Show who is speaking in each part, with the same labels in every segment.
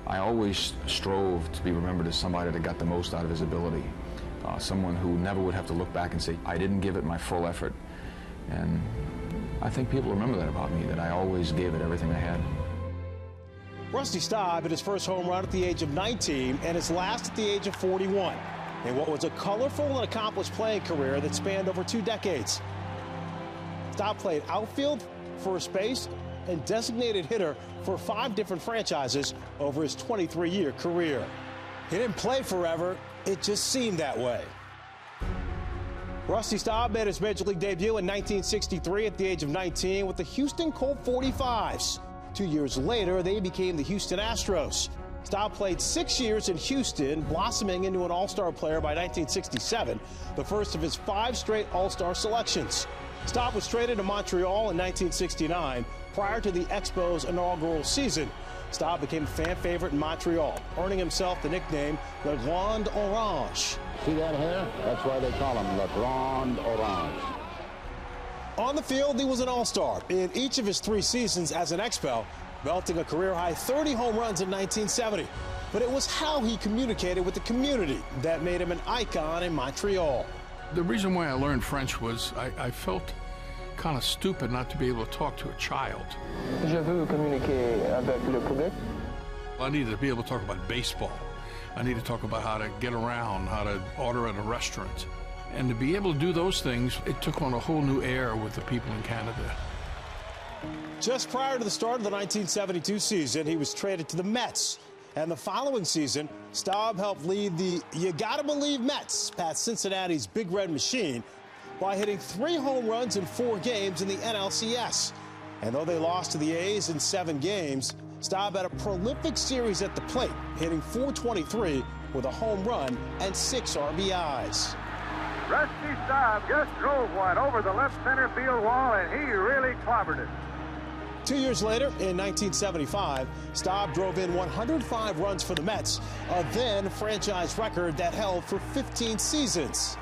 Speaker 1: I always strove to be remembered as somebody that got the most out of his ability. Someone who never would have to look back and say, I didn't give it my full effort. And I think people remember that about me, that I always gave it everything I had.
Speaker 2: Rusty Staub hit his first home run at the age of 19 and his last at the age of 41, in what was a colorful and accomplished playing career that spanned over 2 decades. Staub played outfield, first base, and designated hitter for 5 different franchises over his 23-year career. He didn't play forever, it just seemed that way. Rusty Staub made his Major League debut in 1963 at the age of 19 with the Houston Colt 45s. 2 years later, they became the Houston Astros. Staub played 6 years in Houston, blossoming into an All-Star player by 1967, the first of his 5 straight All-Star selections. Staub was traded to Montreal in 1969 prior to the Expos' inaugural season. Staub became a fan favorite in Montreal, earning himself the nickname Le Grand Orange.
Speaker 3: See that hair? That's why they call him Le Grand Orange.
Speaker 2: On the field, he was an all-star in each of his 3 seasons as an Expo, belting a career-high 30 home runs in 1970. But it was how he communicated with the community that made him an icon in Montreal.
Speaker 4: The reason why I learned French was I felt kind of stupid not to be able to talk to a child.
Speaker 5: Je veux communiquer avec le public.
Speaker 4: I needed to be able to talk about baseball. I needed to talk about how to get around, how to order at a restaurant. And to be able to do those things, it took on a whole new air with the people in Canada.
Speaker 2: Just prior to the start of the 1972 season, he was traded to the Mets. And the following season, Staub helped lead the You Gotta Believe Mets past Cincinnati's Big Red Machine by hitting 3 home runs in 4 games in the NLCS. And though they lost to the A's in 7 games, Staub had a prolific series at the plate, hitting .423 with a home run and 6 RBIs.
Speaker 6: Rusty Staub just drove one over the left center field wall, and he really clobbered it.
Speaker 2: 2 years later, in 1975, Staub drove in 105 runs for the Mets, a then franchise record that held for 15 seasons.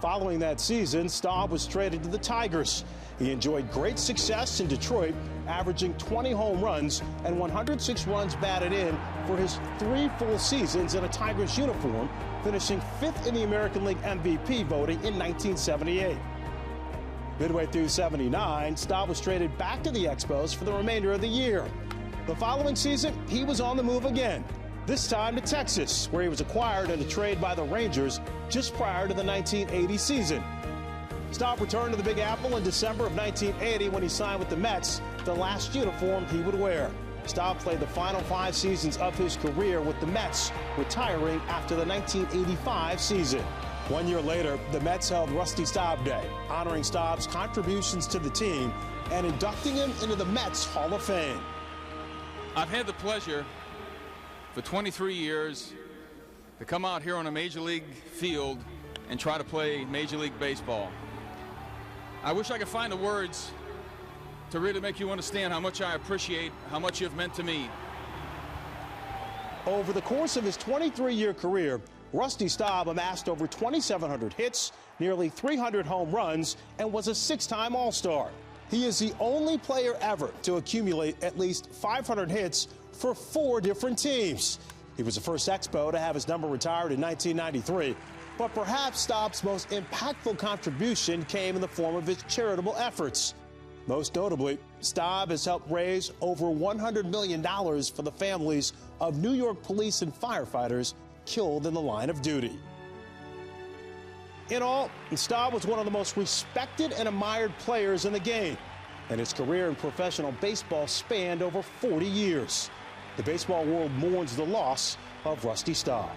Speaker 2: Following that season, Staub was traded to the Tigers. He enjoyed great success in Detroit, averaging 20 home runs and 106 runs batted in for his 3 full seasons in a Tigers uniform, finishing 5th in the American League MVP voting in 1978. Midway through '79, Staub was traded back to the Expos for the remainder of the year. The following season, he was on the move again, this time to Texas, where he was acquired in a trade by the Rangers just prior to the 1980 season. Staub returned to the Big Apple in December of 1980 when he signed with the Mets, the last uniform he would wear. Staub played the final 5 seasons of his career with the Mets, retiring after the 1985 season. 1 year later, the Mets held Rusty Staub Day, honoring Staub's contributions to the team and inducting him into the Mets Hall of Fame.
Speaker 7: I've had the pleasure for 23 years to come out here on a Major League field and try to play Major League Baseball. I wish I could find the words to really make you understand how much I appreciate how much you've meant to me.
Speaker 2: Over the course of his 23-year career, Rusty Staub amassed over 2,700 hits, nearly 300 home runs, and was a 6-time All-Star. He is the only player ever to accumulate at least 500 hits for 4 different teams. He was the first Expo to have his number retired in 1993, but perhaps Staub's most impactful contribution came in the form of his charitable efforts. Most notably, Staub has helped raise over $100 million for the families of New York police and firefighters killed in the line of duty. In all, Staub was one of the most respected and admired players in the game, and his career in professional baseball spanned over 40 years. The baseball world mourns the loss of Rusty Staub.